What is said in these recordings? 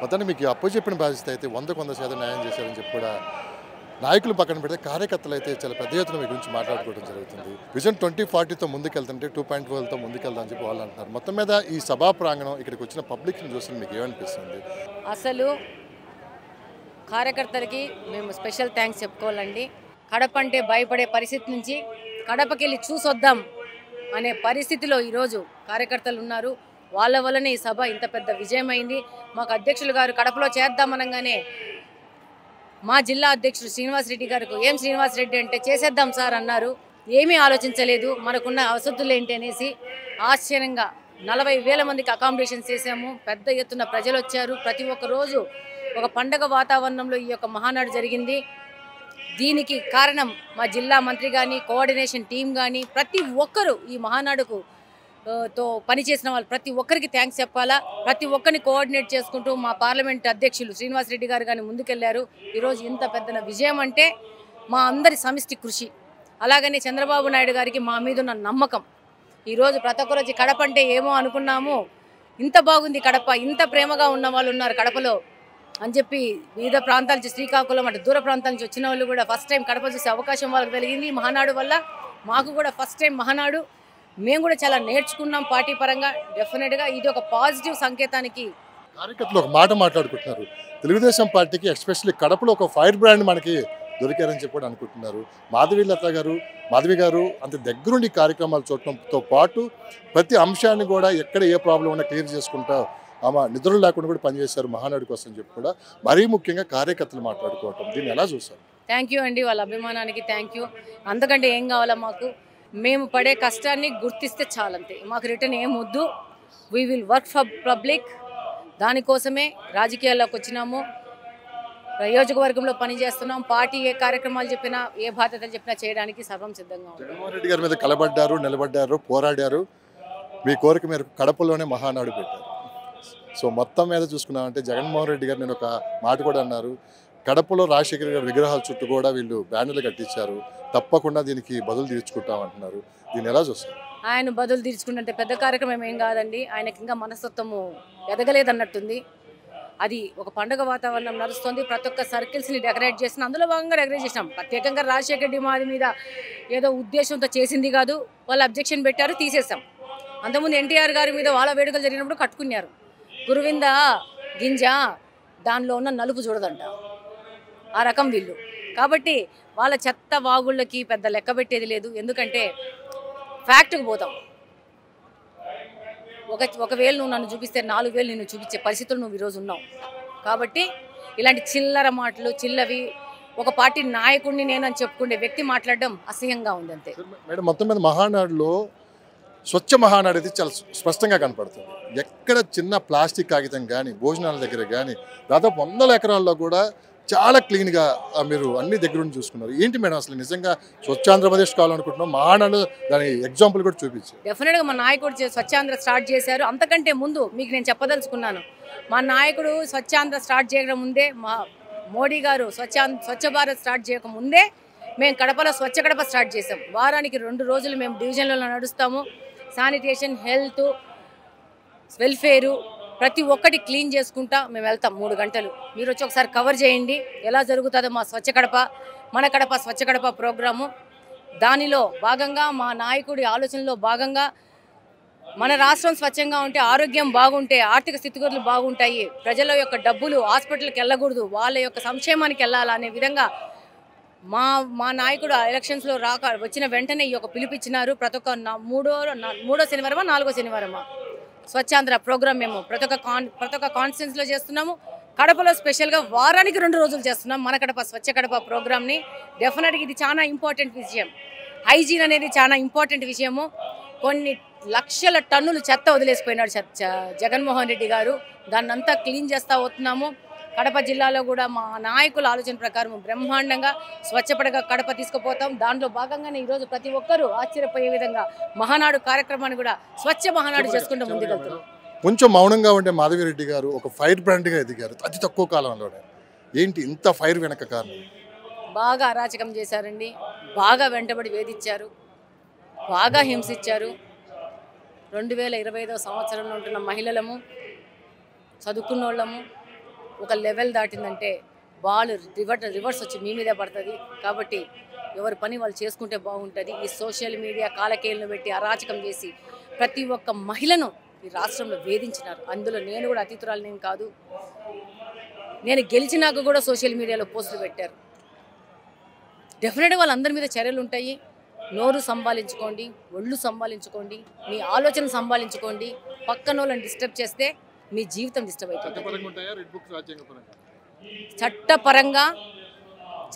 మొత్తాన్ని మీకు అప్పచెప్పిన బాధ్యత అయితే 100% న్యాయం చేశారని చెప్పి కూడా నాయకులు పక్కన పెడితే కార్యకర్తలు అయితే చాలా పెద్ద ఎత్తున మీ గురించి మాట్లాడుకోవడం జరుగుతుంది. విజన్ 2040తో ముందుకెళ్తుంటే 2.12తో ముందుకెళ్దాం అని చెప్పి వాళ్ళు అంటున్నారు. మొత్తం మీద ఈ సభా ప్రాంగణం ఇక్కడికి వచ్చిన పబ్లిక్ని చూసి మీకు ఏమనిపిస్తుంది? అసలు కార్యకర్తలకి మేము స్పెషల్ థ్యాంక్స్ చెప్పుకోవాలండి. కడప అంటే భయపడే పరిస్థితి నుంచి కడపకి వెళ్ళి చూసొద్దాం అనే పరిస్థితిలో ఈరోజు కార్యకర్తలు ఉన్నారు. వాళ్ళ వల్లనే ఈ సభ ఇంత పెద్ద విజయమైంది. మాకు అధ్యక్షులు గారు కడపలో చేద్దామనగానే మా జిల్లా అధ్యక్షుడు శ్రీనివాసరెడ్డి గారికి ఏం శ్రీనివాసరెడ్డి అంటే చేసేద్దాం సార్ అన్నారు. ఏమీ ఆలోచించలేదు, మనకున్న వసతులు ఏంటి అనేసి ఆశ్చర్యంగా 40,000 మందికి అకామిడేషన్స్ చేసాము. పెద్ద ఎత్తున ప్రజలు వచ్చారు. ప్రతి ఒక్క రోజు ఒక పండగ వాతావరణంలో ఈ యొక్క మహానాడు జరిగింది. దీనికి కారణం మా జిల్లా మంత్రి కానీ, కోఆర్డినేషన్ టీం కానీ, ప్రతి ఒక్కరూ ఈ మహానాడుకు తో పనిచేసిన వాళ్ళు ప్రతి ఒక్కరికి థ్యాంక్స్ చెప్పాలా. ప్రతి ఒక్కరిని కోఆర్డినేట్ చేసుకుంటూ మా పార్లమెంట్ అధ్యక్షులు శ్రీనివాసరెడ్డి గారు కానీ ముందుకెళ్లారు. ఈరోజు ఇంత పెద్ద విజయం అంటే మా అందరి సమిష్టి కృషి. అలాగనే చంద్రబాబు నాయుడు గారికి మా మీద ఉన్న నమ్మకం. ఈరోజు ప్రతి ఒక్కరోజు కడప అంటే ఏమో అనుకున్నాము, ఇంత బాగుంది కడప, ఇంత ప్రేమగా ఉన్న వాళ్ళు ఉన్నారు కడపలో అని చెప్పి వివిధ ప్రాంతాల నుంచి, శ్రీకాకుళం అంటే దూర ప్రాంతాల నుంచి వచ్చిన వాళ్ళు కూడా ఫస్ట్ టైం కడప చూసే అవకాశం వాళ్ళకి కలిగింది మహానాడు వల్ల. మాకు కూడా ఫస్ట్ టైం మహానాడు. మేము కూడా చాలా నేర్చుకున్నాం పార్టీ పరంగా. డెఫినెట్గా ఇది ఒక పాజిటివ్ సంకేతానికి. కార్యకర్తలు ఒక మాట మాట్లాడుకుంటున్నారు. తెలుగుదేశం పార్టీకి ఎస్పెషల్లీ కడపలో ఒక ఫైర్ బ్రాండ్ మనకి దొరికారని చెప్పి కూడా అనుకుంటున్నారు. మాధవి గారు అంత దగ్గరుండి కార్యక్రమాలు చూడటంతో పాటు ప్రతి అంశాన్ని కూడా ఎక్కడ ఏ ప్రాబ్లం ఉన్నా క్లియర్ చేసుకుంటా ఆమె నిద్రలు లేకుండా కూడా పనిచేశారు మహానాడు కోసం చెప్పి కూడా. మరీ ముఖ్యంగా కార్యకర్తలు మాట్లాడుకోవటం, దీన్ని ఎలా చూస్తారు? థ్యాంక్ యూ అండి, వాళ్ళ అభిమానానికి థ్యాంక్ యూ. అంతకంటే ఏం కావాలా మాకు? మేము పడే కష్టాన్ని గుర్తిస్తే చాలంతే, మాకు రిటర్న్ ఏం వద్దు. We will work for public. దానికోసమే రాజకీయాల్లోకి వచ్చినాము. నియోజకవర్గంలో పనిచేస్తున్నాం. పార్టీ ఏ కార్యక్రమాలు చెప్పినా, ఏ బాధ్యతలు చెప్పినా చేయడానికి సర్వం సిద్ధంగా ఉంది. జగన్మోహన్ రెడ్డి గారి మీద కలబడ్డారు, నిలబడ్డారు, పోరాడారు. మీ కోరిక మీరు కడపలోనే మహానాడు పెట్టారు. సో మొత్తం మీద చూసుకున్నామంటే జగన్మోహన్ రెడ్డి గారు నేను ఒక మాట కూడా అన్నారు, కడపలో రాజశేఖర గారి విగ్రహాల చుట్టూ కూడా వీళ్ళు బ్యానర్లు కట్టించారు, తప్పకుండా దీనికి బదులు తీర్చుకుంటామంటున్నారు. దీన్ని ఎలా చూస్తారు? ఆయన బదులు తీర్చుకుంటే పెద్ద కార్యక్రమం ఏం కాదండి. ఆయనకి ఇంకా మనస్తత్వము ఎదగలేదన్నట్టుంది. అది ఒక పండుగ వాతావరణం నడుస్తుంది. ప్రతి ఒక్క సర్కిల్స్ని డెకరేట్ చేసిన, అందులో భాగంగా డెకరేట్ చేసినాం. ప్రత్యేకంగా రాజశేఖర రెడ్డి మాది మీద ఏదో ఉద్దేశంతో చేసింది కాదు. వాళ్ళు అబ్జెక్షన్ పెట్టారు, తీసేసాం. అంతకుముందు ఎన్టీఆర్ గారి మీద వాళ్ళ వేడుకలు జరిగినప్పుడు కట్టుకున్నారు. గురువింద గింజ దానిలో ఉన్న నలుపు చూడదంట, ఆ రకం వీళ్ళు. కాబట్టి వాళ్ళ చెత్త వాగుళ్ళకి పెద్ద లెక్క పెట్టేది లేదు. ఎందుకంటే ఫ్యాక్ట్కి పోతాం. ఒకవేళ నువ్వు నన్ను చూపిస్తే 4,000 నిన్ను చూపించే పరిస్థితులు నువ్వు ఈరోజు ఉన్నావు. కాబట్టి ఇలాంటి చిల్లర మాటలు, చిల్లవి ఒక పార్టీ నాయకుడిని నేనని చెప్పుకునే వ్యక్తి మాట్లాడడం అసహ్యంగా ఉంది అంతే. మేడం, మొత్తం మీద మహానాడులో స్వచ్ఛ మహానాడు అయితే చాలా స్పష్టంగా కనపడుతుంది. ఎక్కడ చిన్న ప్లాస్టిక్ కాగితం కానీ, భోజనాల దగ్గర కానీ దాదాపు 100 ఎకరాల్లో కూడా చాలా క్లీన్గా మీరు అన్ని దగ్గరుండి చూసుకున్నారు. ఏంటి మేడం అసలు నిజంగా స్వచ్ఛాంధ్రప్రదేశ్ కావాలనుకుంటున్నాం? మహానాడు దాని ఎగ్జాంపుల్ కూడా చూపించారు. డెఫినెట్గా మా నాయకుడు స్వచ్ఛాంధ్ర స్టార్ట్ చేశారు. అంతకంటే ముందు మీకు నేను చెప్పదలుచుకున్నాను, మా నాయకుడు స్వచ్ఛాంధ్ర స్టార్ట్ చేయడం ముందే, మా మోడీ గారు స్వచ్ఛ భారత్ స్టార్ట్ చేయకముందే మేము కడపలో స్వచ్ఛ కడప స్టార్ట్ చేసాం. వారానికి 2 రోజులు మేము డివిజన్లలో నడుస్తాము. శానిటేషన్, హెల్త్, వెల్ఫేరు ప్రతి ఒక్కటి క్లీన్ చేసుకుంటా మేము వెళ్తాం 3 గంటలు. మీరు వచ్చి ఒకసారి కవర్ చేయండి ఎలా జరుగుతుందో మా స్వచ్ఛ కడప, మన కడప స్వచ్ఛ కడప ప్రోగ్రాము. దానిలో భాగంగా మా నాయకుడి ఆలోచనలో భాగంగా మన రాష్ట్రం స్వచ్ఛంగా ఉంటే, ఆరోగ్యం బాగుంటే, ఆర్థిక స్థితిగతులు బాగుంటాయి, ప్రజల యొక్క డబ్బులు హాస్పిటల్కి వెళ్ళకూడదు, వాళ్ళ యొక్క సంక్షేమానికి వెళ్ళాలనే విధంగా మా నాయకుడు ఎలక్షన్స్లో వచ్చిన వెంటనే ఈ యొక్క పిలుపిచ్చినారు. ప్రతి ఒక్క మూడో శనివారమా 4వ శనివారమా స్వచ్ఛాంధ్ర ప్రోగ్రామ్ మేము ప్రతి ఒక్క కాన్స్టిట్యున్సీలో చేస్తున్నాము. కడపలో స్పెషల్గా వారానికి 2 రోజులు చేస్తున్నాం మన కడప స్వచ్ఛ కడప ప్రోగ్రామ్ని. డెఫినెట్గా ఇది చాలా ఇంపార్టెంట్ విషయం. హైజీన్ అనేది చాలా ఇంపార్టెంట్ విషయము. కొన్ని లక్షల టన్నులు చెత్త వదిలేసిపోయినాడు జగన్మోహన్ రెడ్డి గారు. దాన్ని అంతా క్లీన్ చేస్తూ వస్తున్నాము. కడప జిల్లాలో కూడా మా నాయకుల ఆలోచన ప్రకారం బ్రహ్మాండంగా స్వచ్ఛపడగా కడప తీసుకుపోతాం. దాంట్లో భాగంగానే ఈరోజు ప్రతి ఒక్కరూ ఆశ్చర్యపోయే విధంగా మహానాడు కార్యక్రమాన్ని కూడా స్వచ్ఛ మహానాడు చేసుకుంటూ ముందుకెళ్తున్నాం. కొంచెం మౌనంగా ఉండే మాధవిరెడ్డి గారు ఒక ఫైర్ బ్రాండ్గా ఎదిగారు అతి తక్కువ కాలంలోనే. ఏంటి ఇంత ఫైర్ వెనక కారణం? బాగా అరాచకం చేశారండి, బాగా వెంటబడి వేధించారు, బాగా హింసించారు. 2025వ సంవత్సరంలో ఉంటున్న మహిళలము, చదువుకున్నోళ్ళము, ఒక లెవెల్ దాటిందంటే బాల్ రివర్స్ వచ్చి మీ మీదే పడుతుంది. కాబట్టి ఎవరి పని వాళ్ళు చేసుకుంటే బాగుంటుంది. ఈ సోషల్ మీడియా కాలకేలను పెట్టి అరాచకం చేసి ప్రతి ఒక్క మహిళను ఈ రాష్ట్రంలో వేధించినారు. అందులో నేను కూడా అతిథురాలనేం కాదు. నేను గెలిచినాక కూడా సోషల్ మీడియాలో పోస్టులు పెట్టారు. డెఫినెట్గా వాళ్ళందరి మీద చర్యలు ఉంటాయి. నోరు సంభాలించుకోండి, ఒళ్ళు సంభాలించుకోండి, మీ ఆలోచన సంభాలించుకోండి. పక్కన వాళ్ళని డిస్టర్బ్ చేస్తే మీ జీవితం డిస్టర్బ్ అయిపోతుంది. చట్టపరంగా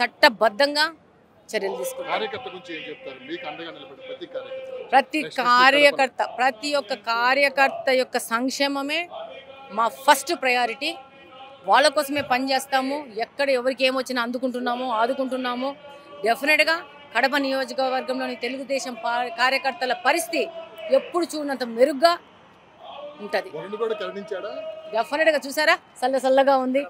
చట్టబద్ధంగా చర్యలు తీసుకుంటారు. ప్రతి ఒక్క కార్యకర్త యొక్క సంక్షేమమే మా ఫస్ట్ ప్రయారిటీ. వాళ్ళ కోసమే పనిచేస్తాము. ఎక్కడ ఎవరికి ఏమొచ్చినా ఆదుకుంటున్నాము. డెఫినెట్గా కడప నియోజకవర్గంలోని తెలుగుదేశం కార్యకర్తల పరిస్థితి ఎప్పుడు చూడనంత మెరుగ్గా ఉంటుంది. డెఫినెట్గా చూసారా, చల్లగా ఉంది.